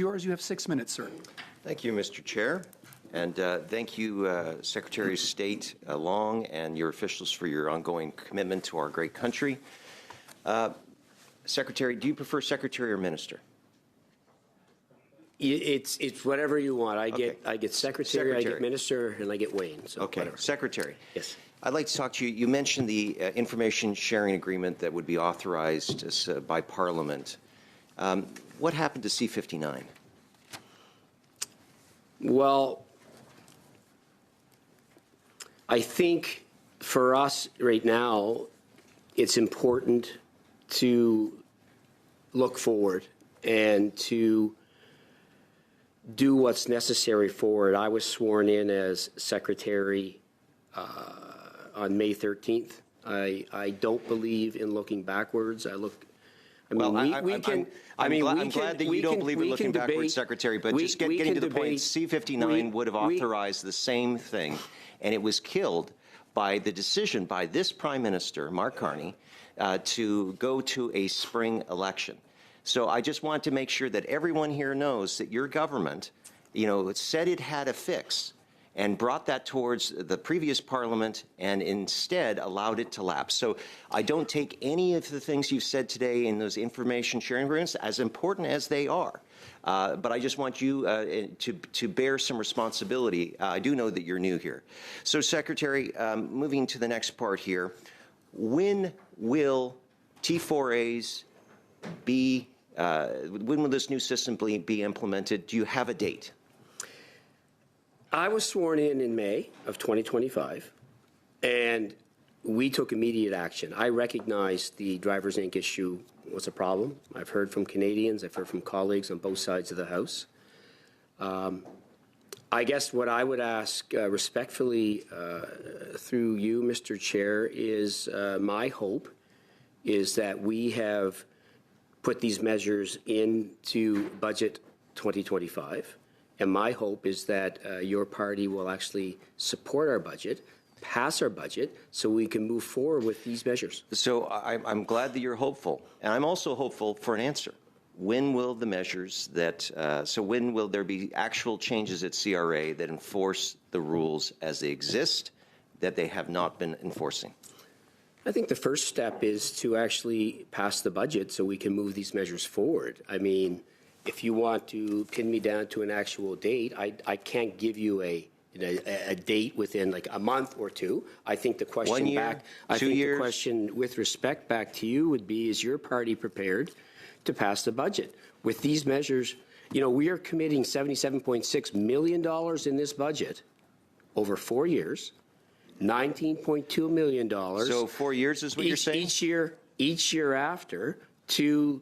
yours. You have 6 minutes, sir. Thank you, Mr. Chair. And thank you, Secretary of State Long and your officials for your ongoing commitment to our great country. Secretary, do you prefer Secretary or Minister? It's whatever you want. I get secretary, I get minister, and I get Wayne. So okay, whatever. Secretary. Yes. I'd like to talk to you. You mentioned the information sharing agreement that would be authorized by Parliament. What happened to C-59? Well, I think for us right now, it's important to look forward and to do what's necessary for it. I was sworn in as secretary on May 13th. I don't believe in looking backwards. I'm glad that you don't believe in looking backwards, Secretary, but just getting to the point, C-59 would have authorized the same thing, and it was killed by the decision by this Prime Minister, Mark Carney, to go to a spring election. So I just want to make sure that everyone here knows that your government, said it had a fix and brought that towards the previous Parliament and instead allowed it to lapse. So I don't take any of the things you've said today in those information sharing agreements, as important as they are. But I just want you to bear some responsibility. I do know that you're new here. So, Secretary, moving to the next part here, when will T4As be, when will this new system be implemented? Do you have a date? I was sworn in May of 2025, and we took immediate action. I recognized the Driver's Inc. issue was a problem. I've heard from Canadians, I've heard from colleagues on both sides of the House. I guess what I would ask respectfully through you, Mr. Chair, is my hope is that we have put these measures into budget 2025. And my hope is that your party will actually support our budget, pass our budget, so we can move forward with these measures. So I'm glad that you're hopeful. And I'm also hopeful for an answer. When will the measures that, when will there be actual changes at CRA that enforce the rules as they exist that they have not been enforcing? I think the first step is to actually pass the budget so we can move these measures forward. I mean, if you want to pin me down to an actual date, I can't give you a date within like a month or two. I think the question 1 year, back, I 2 think years. the question with respect back to you would be: is your party prepared to pass the budget with these measures? We are committing $77.6 million in this budget over 4 years, $19.2 million. So 4 years is what you're saying? Each year after to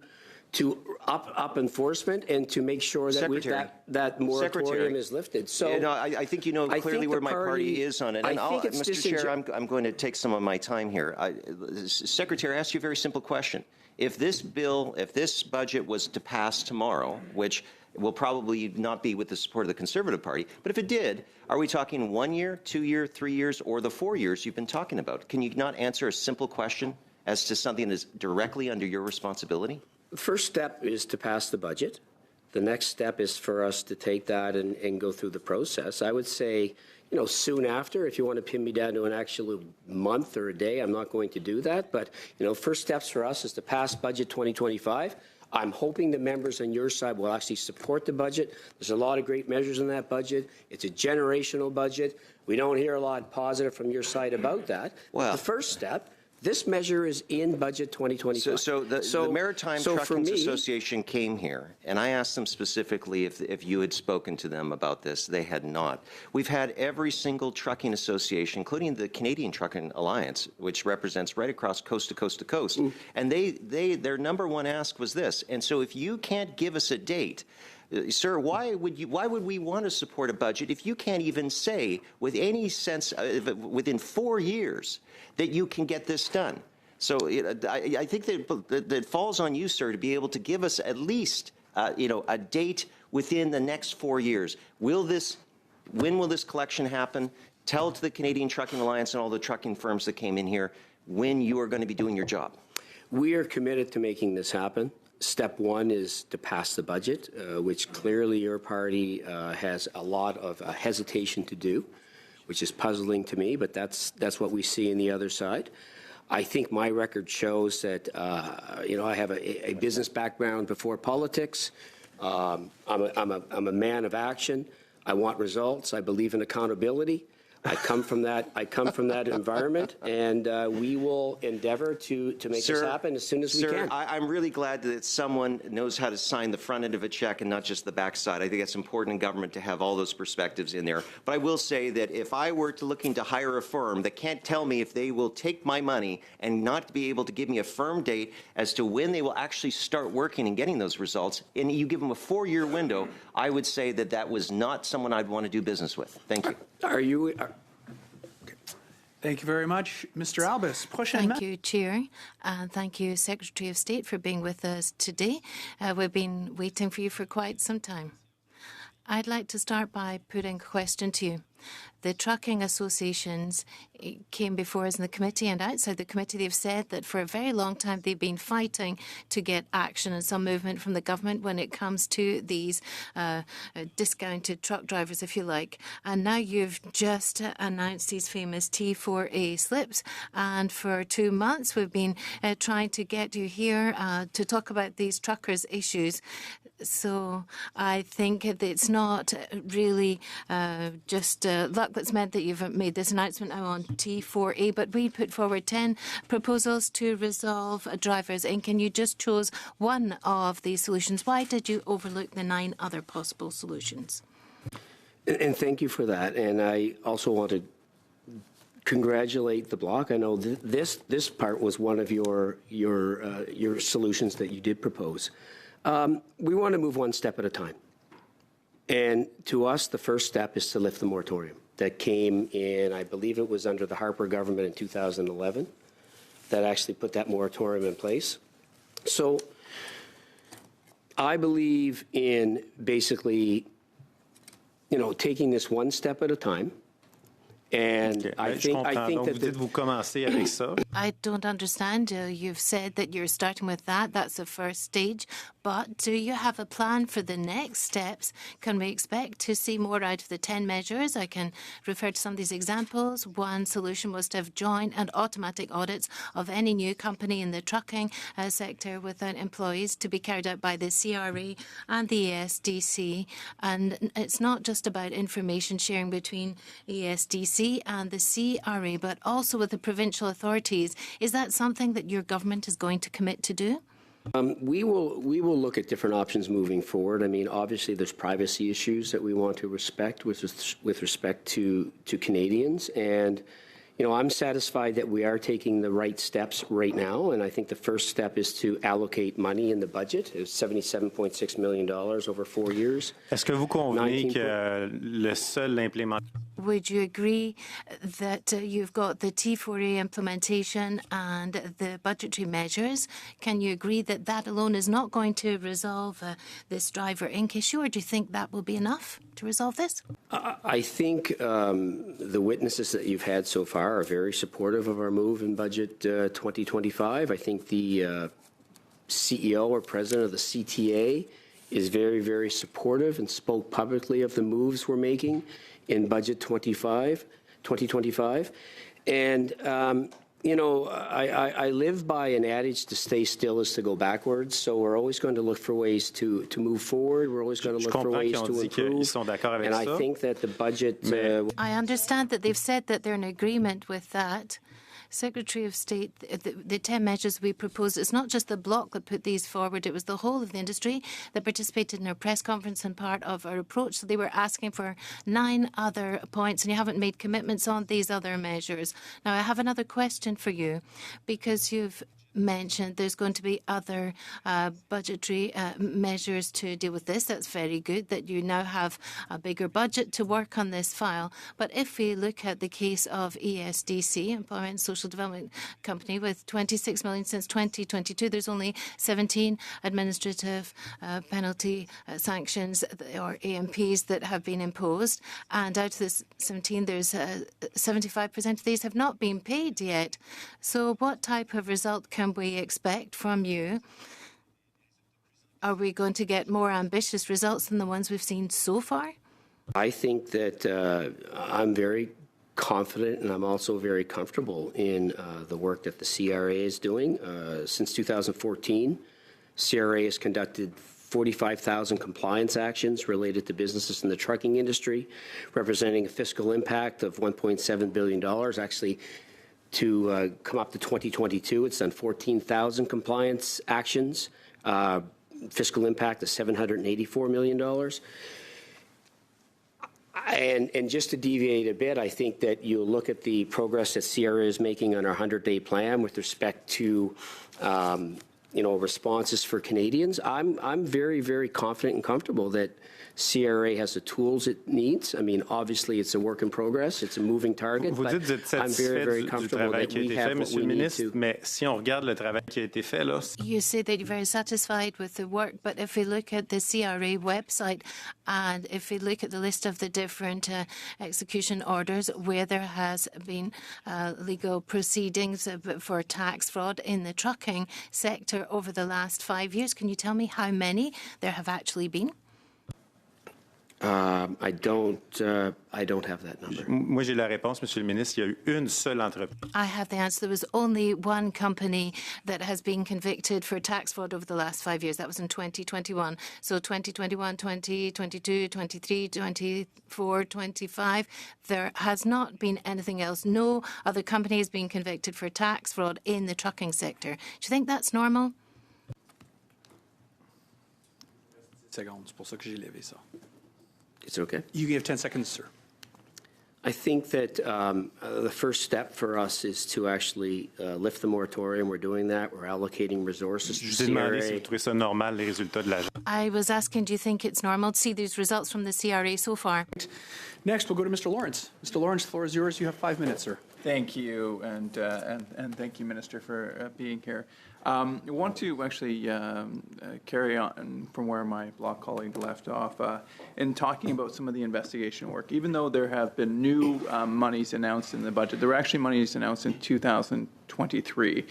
up enforcement and to make sure that that moratorium is lifted. So I think clearly where my party is on it. And Mr. Chair, I'm going to take some of my time here. Secretary, I asked you a very simple question. If this budget was to pass tomorrow, which will probably not be with the support of the Conservative Party, but if it did, are we talking 1 year, 2 years, 3 years, or the 4 years you've been talking about? Can you not answer a simple question as to something that is directly under your responsibility? The first step is to pass the budget. The next step is for us to take that and go through the process. I would say, soon after, if you want to pin me down to an actual month or a day, I'm not going to do that. But, first steps for us is to pass budget 2025. I'm hoping the members on your side will actually support the budget. There's a lot of great measures in that budget. It's a generational budget. We don't hear a lot positive from your side about that. Well, the first step, this measure is in budget 2025. So the Maritime Trucking Association came here, and I asked them specifically if you had spoken to them about this. They had not. We've had every single trucking association, including the Canadian Trucking Alliance, which represents right across coast to coast to coast, and their number one ask was this. And so if you can't give us a date, sir, why would we want to support a budget if you can't even say with any sense within 4 years that you can get this done? So I think that it falls on you, sir, to be able to give us at least a date within the next 4 years. When will this collection happen? Tell to the Canadian Trucking Alliance and all the trucking firms that came in here when you are going to be doing your job. We are committed to making this happen. step one is to pass the budget, which clearly your party has a lot of hesitation to do, which is puzzling to me, but that's what we see in the other side. I think my record shows that, I have a business background before politics. I'm a man of action. I want results. I believe in accountability. I come from that environment, and we will endeavor to make this happen as soon as we can. I'm really glad that someone knows how to sign the front end of a check and not just the back side. I think it's important in government to have all those perspectives in there. But I will say that if I were looking to hire a firm that can't tell me if they will take my money and not be able to give me a firm date as to when they will actually start working and getting those results, and you give them a 4-year window, I would say that that was not someone I'd want to do business with. Thank you. Thank you very much. Mr. Albus, Thank you, Chair, and thank you, Secretary of State, for being with us today. We've been waiting for you for quite some time. I'd like to start by putting a question to you. The trucking associations came before us in the committee, and outside the committee they've said that for a very long time they've been fighting to get action and some movement from the government when it comes to these discounted truck drivers, if you like. And now you've just announced these famous T4A slips, and for 2 months we've been trying to get you here to talk about these truckers' issues. So I think that it's not really just luck that's meant that you've made this announcement now on T4A, but we put forward 10 proposals to resolve drivers, and can you just choose one of these solutions? Why did you overlook the 9 other possible solutions? And thank you for that. And I also want to congratulate the Bloc. I know this part was one of your solutions that you did propose. We want to move one step at a time. And to us, the first step is to lift the moratorium that came in, I believe it was under the Harper government in 2011, that actually put that moratorium in place. So I believe in basically, taking this one step at a time. And I think that I don't understand. You've said that you're starting with that. That's the first stage. But do you have a plan for the next steps? Can we expect to see more out of the 10 measures? I can refer to some of these examples. One solution was to have joint and automatic audits of any new company in the trucking sector without employees to be carried out by the CRA and the ESDC. And it's not just about information sharing between ESDC and the CRA, but also with the provincial authorities. Is that something that your government is going to commit to do? We will look at different options moving forward. I mean, obviously, there's privacy issues that we want to respect with respect to Canadians, and I'm satisfied that we are taking the right steps right now. And I think the first step is to allocate money in the budget. It's $77.6 million over 4 years. Est-ce que vous convenez que le seul implémentation? Would you agree that you've got the T4A implementation and the budgetary measures? Can you agree that that alone is not going to resolve this driver Inc. issue, or do you think that will be enough to resolve this? I think the witnesses that you've had so far are very supportive of our move in budget 2025. I think the CEO or president of the CTA is very, very supportive and spoke publicly of the moves we're making in budget 2025. And, I live by an adage, to stay still is to go backwards. So we're always going to look for ways to move forward. We're always going to look for ways to improve. And I think that the budget... I understand that they've said that they're in agreement with that. Secretary of State, the 10 measures we proposed, it's not just the Bloc that put these forward, it was the whole of the industry that participated in our press conference and part of our approach. So they were asking for 9 other points, and you haven't made commitments on these other measures. Now, I have another question for you, because you've mentioned there's going to be other budgetary measures to deal with this. That's very good that you now have a bigger budget to work on this file. But if we look at the case of ESDC, Employment and Social Development Company, with 26 million since 2022, there's only 17 administrative penalty sanctions or AMPs that have been imposed. And out of this 17, there's 75% of these have not been paid yet. So what type of result can we expect from you Are we going to get more ambitious results than the ones we've seen so far? I think that I'm very confident and I'm also very comfortable in the work that the CRA is doing. Since 2014, CRA has conducted 45,000 compliance actions related to businesses in the trucking industry, representing a fiscal impact of $1.7 billion. Actually, to come up to 2022, it's done 14,000 compliance actions, fiscal impact of $784 million. And just to deviate a bit, I think that you look at the progress that CRA is making on our 100-day plan with respect to responses for Canadians. I'm very, very confident and comfortable that CRA has the tools it needs. I mean, obviously, it's a work in progress. It's a moving target. Vous dites que vous êtes satisfait du travail qui a été fait, Monsieur le ministre, mais si on regarde le travail qui a été fait, là... You say that you're very satisfied with the work, but if we look at the CRA website and if we look at the list of the different execution orders where there has been legal proceedings for tax fraud in the trucking sector over the last 5 years, can you tell me how many there have actually been? I don't have that number. Moi, j'ai la réponse, Monsieur le ministre. Il y a eu une seule entreprise. I have the answer. There was only one company that has been convicted for tax fraud over the last 5 years. That was in 2021. So 2021, 2022, 23, 24, 25, there has not been anything else. No other company has been convicted for tax fraud in the trucking sector. Do you think that's normal? Secondes, c'est pour ça que j'ai levé ça. Is it okay? You have 10 seconds, sir. I think that the first step for us is to actually lift the moratorium. We're doing that. We're allocating resources Je to vous ai demandé si CRA. vous trouvez ça normal, les résultats de l'agence. I was asking, do you think it's normal to see these results from the CRA so far? Next, we'll go to Mr. Lawrence. Mr. Lawrence, the floor is yours. You have 5 minutes, sir. Thank you, and thank you, Minister, for being here. I want to actually carry on from where my bloc colleague left off in talking about some of the investigation work. Even though there have been new monies announced in the budget, there were actually monies announced in 2023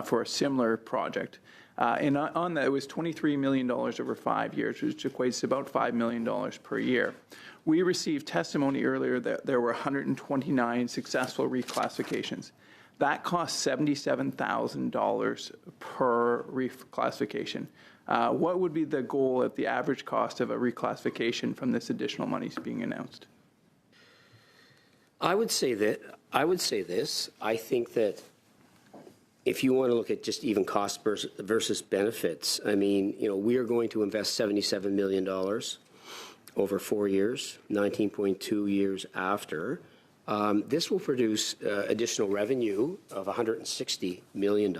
for a similar project. And on that, it was $23 million over 5 years, which equates to about $5 million per year. We received testimony earlier that there were 129 successful reclassifications. That cost $77,000 per reclassification. What would be the goal of the average cost of a reclassification from this additional monies being announced? I would say this. I think that if you want to look at just even cost versus benefits, I mean, we are going to invest $77 million over 4 years, 19.2 years after. This will produce additional revenue of $160 million.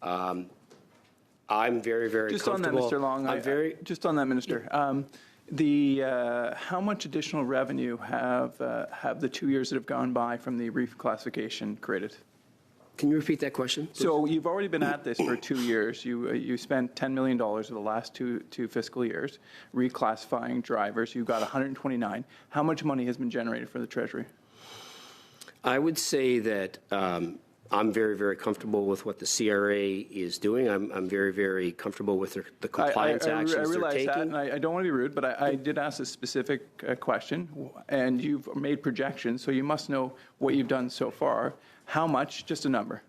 I'm very, very just comfortable. On that, Mr. Long, just on that, Minister. How much additional revenue have the 2 years that have gone by from the reclassification created? Can you repeat that question, please? So you've already been at this for 2 years. You spent $10 million over the last two fiscal years reclassifying drivers. You got 129. How much money has been generated for the Treasury? I would say that I'm very, very comfortable with what the CRA is doing. I'm very, very comfortable with the compliance actions I realize they're taking. that, and I don't want to be rude, but I did ask a specific question, and you've made projections, so you must know what you've done so far. How much? Just a number.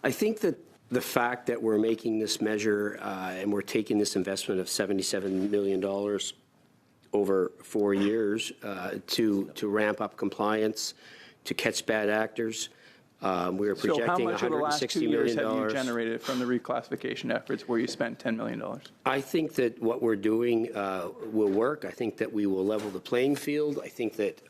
I think that the fact that we're making this measure and we're taking this investment of $77 million over 4 years to ramp up compliance, to catch bad actors, we are projecting $160 million. So how much of the last 2 years have you generated from the reclassification efforts where you spent $10 million? I think that what we're doing will work. I think that we will level the playing field. I think that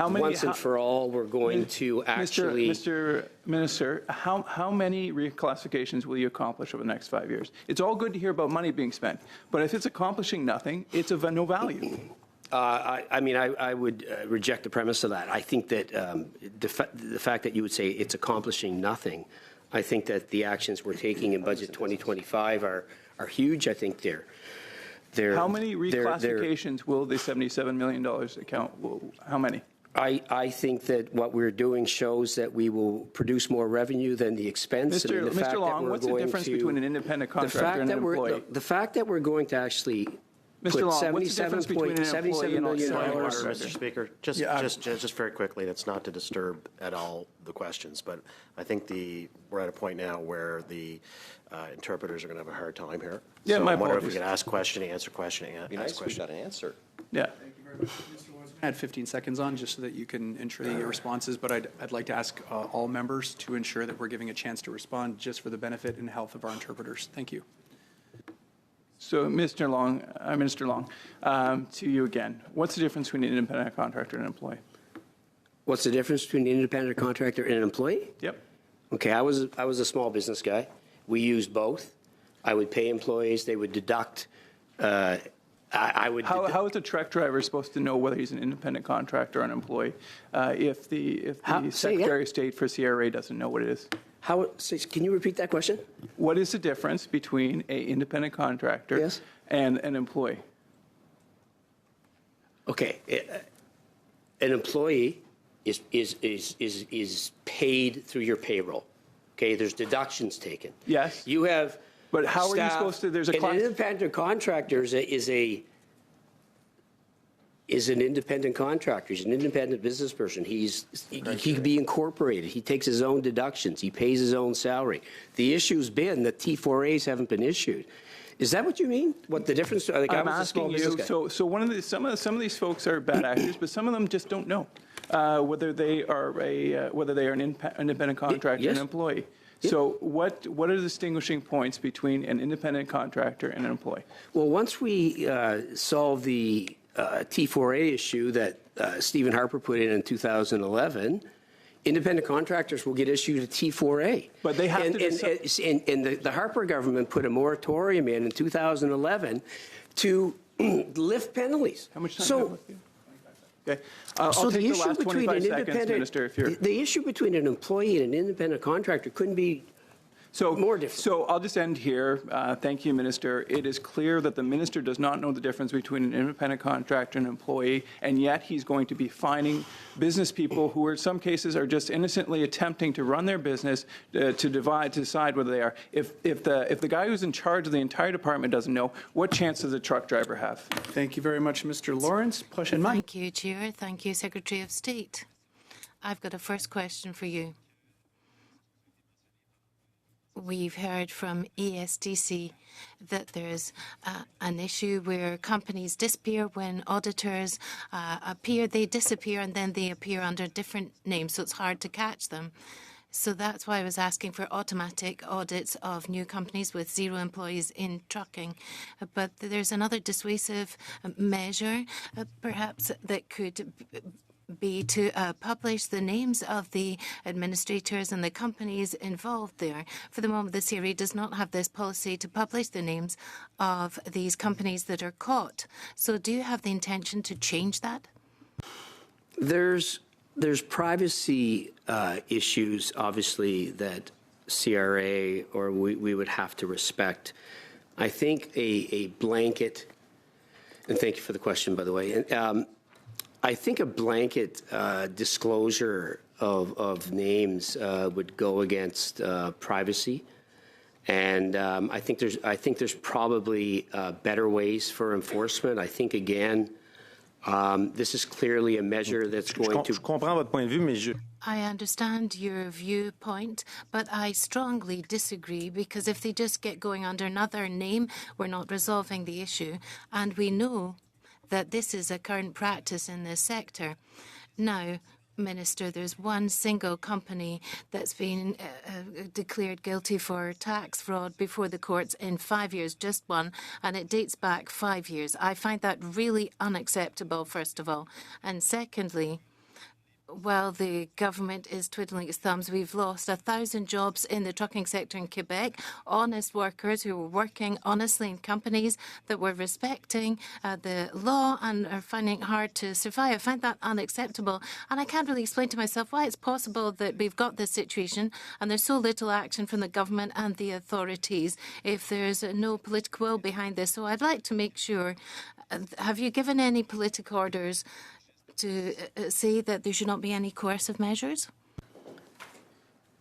once and for all, we're going to actually... Mr. Minister, how many reclassifications will you accomplish over the next 5 years? It's all good to hear about money being spent, but if it's accomplishing nothing, it's of no value. I would reject the premise of that. I think that the fact that you would say it's accomplishing nothing, I think that the actions we're taking in Budget 2025 are huge. I think they're how many reclassifications will the $77 million account? How many? I think that what we're doing shows that we will produce more revenue than the expense. Mr. Long, what's the difference between an independent contractor and an employee? The fact that we're going to actually Mr. Long, what's the difference between an employee and Mr. Speaker, just very quickly, that's not to disturb at all the questions, but I think we're at a point now where the interpreters are going to have a hard time here. Yeah, so my I wonder if we apologies. could ask question, answer question, Be ask nice if we question. got an answer. Yeah. Thank you very much. Mr. Lawrence, add 15 seconds on just so that you can ensure that you get responses, but I'd like to ask all members to ensure that we're giving a chance to respond just for the benefit and health of our interpreters. Thank you. So, Minister Long, to you again. What's the difference between an independent contractor and an employee? What's the difference between an independent contractor and an employee? Yep. Okay, I was a small business guy. We used both. I would pay employees. They would deduct. I would. How is a truck driver supposed to know whether he's an independent contractor or an employee if the Secretary of State for CRA doesn't know what it is? Can you repeat that question? What is the difference between an independent contractor and an employee? Okay, an employee is paid through your payroll. Okay, there's deductions taken. Yes. You have. But how staff, are you supposed to? There's a an independent contractor is an independent contractor. He's an independent business person. He can be incorporated. He takes his own deductions. He pays his own salary. The issue's been that T4As haven't been issued. Is that what you mean? What the difference? Like, I'm asking you. So some of these folks are bad actors, but some of them just don't know whether they are an independent contractor or an employee. So what are the distinguishing points between an independent contractor and an employee? Well, once we solve the T4A issue that Stephen Harper put in 2011, independent contractors will get issued a T4A. But they have and the Harper government put a moratorium in 2011 to lift penalties. How much time do you have left? Okay. I'll take the last 25 seconds, Minister, if you're... The issue between an employee and an independent contractor couldn't be more different. So I'll just end here. Thank you, Minister. It is clear that the Minister does not know the difference between an independent contractor and an employee, and yet he's going to be fining business people who, in some cases, are just innocently attempting to run their business to decide whether they are. If the guy who's in charge of the entire department doesn't know, what chance does the truck driver have? Thank you very much, Mr. Lawrence. Thank you, Chair. Thank you, Secretary of State. I've got a first question for you. We've heard from ESDC that there's an issue where companies disappear when auditors appear. They disappear and then they appear under different names, so it's hard to catch them. So that's why I was asking for automatic audits of new companies with 0 employees in trucking. But there's another dissuasive measure, perhaps, that could be to publish the names of the administrators and the companies involved there. For the moment, the CRA does not have this policy to publish the names of these companies that are caught. So do you have the intention to change that? There's privacy issues, obviously, that CRA or we would have to respect. I think a blanket, and thank you for the question, by the way, I think a blanket disclosure of names would go against privacy, and I think there's probably better ways for enforcement. I think again, this is clearly a measure that's going to. Je comprends votre point de vue, mais I understand your viewpoint, but I strongly disagree, because if they just get going under another name, we're not resolving the issue, and we know that this is a current practice in this sector. Now, Minister, there's one single company that's been declared guilty for tax fraud before the courts in 5 years, just one, and it dates back 5 years. I find that really unacceptable, first of all. And secondly, while the government is twiddling its thumbs, we've lost 1,000 jobs in the trucking sector in Quebec, honest workers who were working honestly in companies that were respecting the law and are finding it hard to survive. I find that unacceptable, and I can't really explain to myself why it's possible that we've got this situation and there's so little action from the government and the authorities if there's no political will behind this. So I'd like to make sure, have you given any political orders to say that there should not be any coercive measures?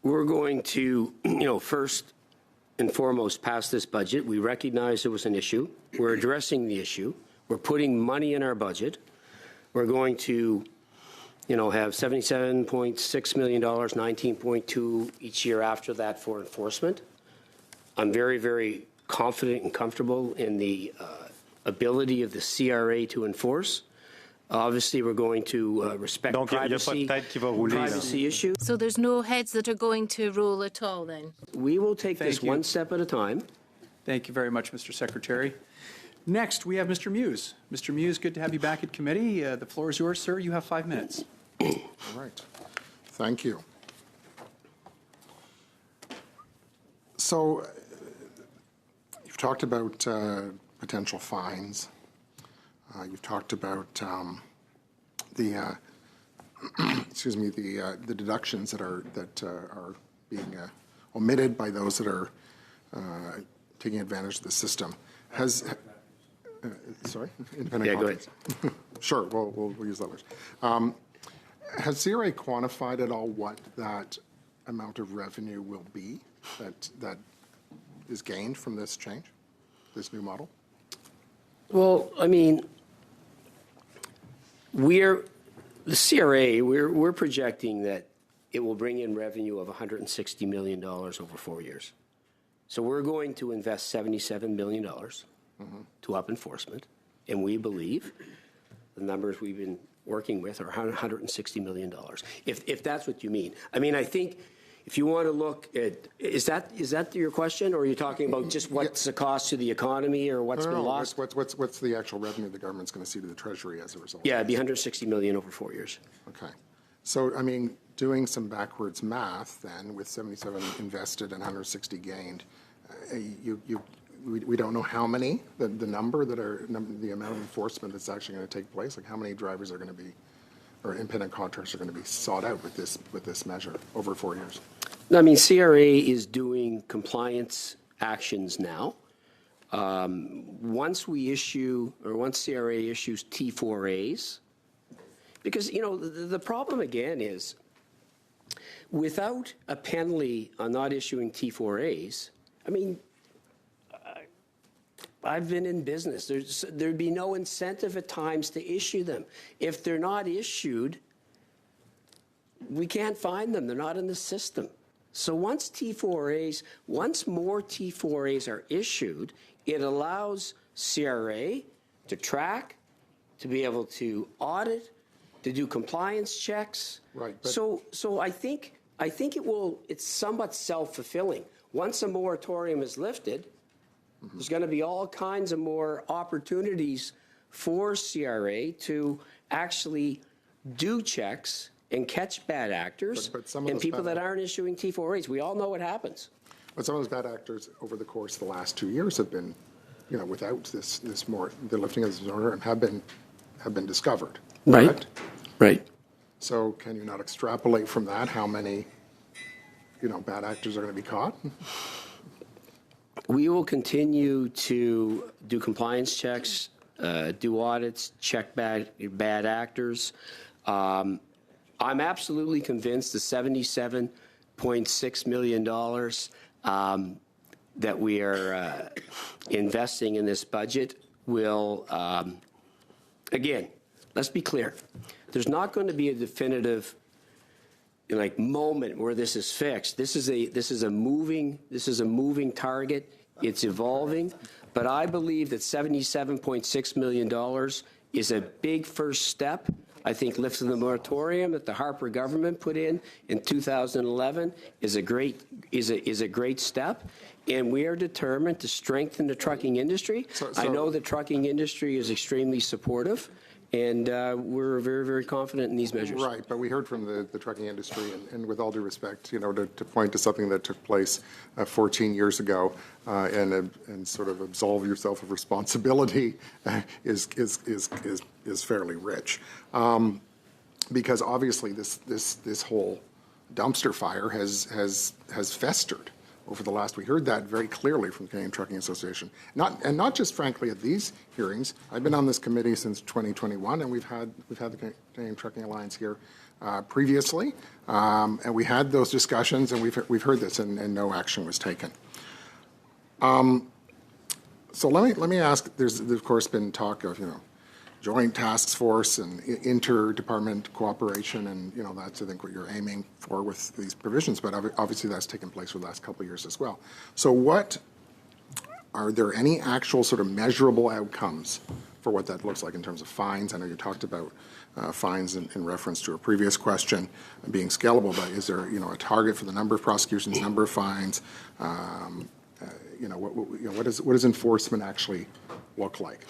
We're going to, first and foremost pass this budget. We recognize there was an issue. We're addressing the issue. We're putting money in our budget. We're going to, have $77.6 million, 19.2 each year after that for enforcement. I'm very, very confident and comfortable in the ability of the CRA to enforce. Obviously, we're going to respect privacy issues. So there's no heads that are going to roll at all then? We will take Thank this you. one step at a time. Thank you very much, Mr. Secretary. Next, we have Mr. Muse. Mr. Muse, good to have you back at committee. The floor is yours, sir. You have 5 minutes. All right. Thank you. So you've talked about potential fines. You've talked about the the deductions that are being omitted by those that are taking advantage of the system. Sorry, independent. Yeah, go ahead. Sure, we'll use that word. Has CRA quantified at all what that amount of revenue will be that is gained from this change, this new model? Well, I mean, the CRA, we're projecting that it will bring in revenue of $160 million over 4 years. So we're going to invest $77 million to up enforcement, and we believe the numbers we've been working with are $160 million, if that's what you mean. I mean, I think if you want to look at, is that your question, or are you talking about just what's the cost to the economy or what's been lost? What's the actual revenue the government's going to see to the Treasury as a result? Yeah, it'd be $160 million over 4 years. Okay. So, I mean, doing some backwards math then, with 77 invested and 160 gained, we don't know how many, the number that are, the amount of enforcement that's actually going to take place, like how many drivers are going to be, or independent contractors are going to be sought out with this measure over 4 years? I mean, CRA is doing compliance actions now. Once CRA issues T4As, because, the problem again is without a penalty on not issuing T4As, I mean, I've been in business. There'd be no incentive at times to issue them. If they're not issued, we can't find them. They're not in the system. So once more T4As are issued, it allows CRA to track, to be able to audit, to do compliance checks. Right. So I think it's somewhat self-fulfilling. Once a moratorium is lifted, there's going to be all kinds of more opportunities for CRA to actually do checks and catch bad actors and people that aren't issuing T4As. We all know what happens. But some of those bad actors over the course of the last 2 years have been, without the lifting of this order, and have been discovered. Right. Correct? Right. So can you not extrapolate from that how many, bad actors are going to be caught? We will continue to do compliance checks, do audits, check bad actors. I'm absolutely convinced the $77.6 million that we are investing in this budget will, again, let's be clear. There's not going to be a definitive moment where this is fixed. This is a moving target. It's evolving, but I believe that $77.6 million is a big first step. I think lifting the moratorium that the Harper government put in 2011 is a great step, and we are determined to strengthen the trucking industry. I know the trucking industry is extremely supportive. And we're very, very confident in these measures. Right, but we heard from the trucking industry, and with all due respect, to point to something that took place 14 years ago and sort of absolve yourself of responsibility is fairly rich, because obviously this whole dumpster fire has festered over the last, we heard that very clearly from the Canadian Trucking Association. Not just, frankly, at these hearings. I've been on this committee since 2021, and we've had the Canadian Trucking Alliance here previously, and we had those discussions, and we've heard this, and no action was taken. So let me ask. There's of course been talk of joint task force and interdepartment cooperation, and that's I think what you're aiming for with these provisions. But obviously that's taken place for the last couple of years as well. So are there any actual sort of measurable outcomes for what that looks like in terms of fines? I know you talked about fines in reference to a previous question being scalable, but is there a target for the number of prosecutions, number of fines? What does enforcement actually look like?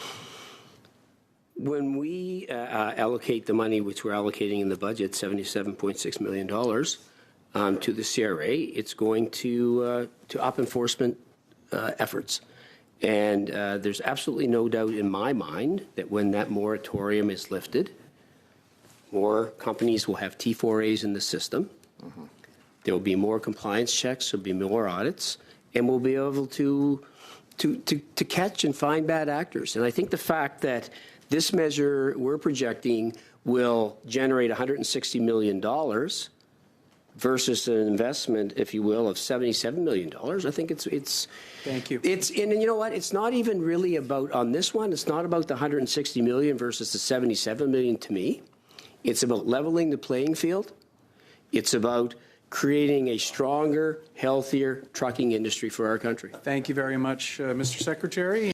When we allocate the money, which we're allocating in the budget, $77.6 million to the CRA, it's going to up enforcement efforts. And there's absolutely no doubt in my mind that when that moratorium is lifted, more companies will have T4As in the system. Mm-hmm. There will be more compliance checks, there'll be more audits, and we'll be able to catch and find bad actors. And I think the fact that this measure we're projecting will generate $160 million versus an investment, if you will, of $77 million. I think it's. Thank you. And you know what? It's not even really about, on this one, it's not about the $160 million versus the $77 million to me. It's about leveling the playing field. It's about creating a stronger, healthier trucking industry for our country. Thank you very much, Mr. Secretary.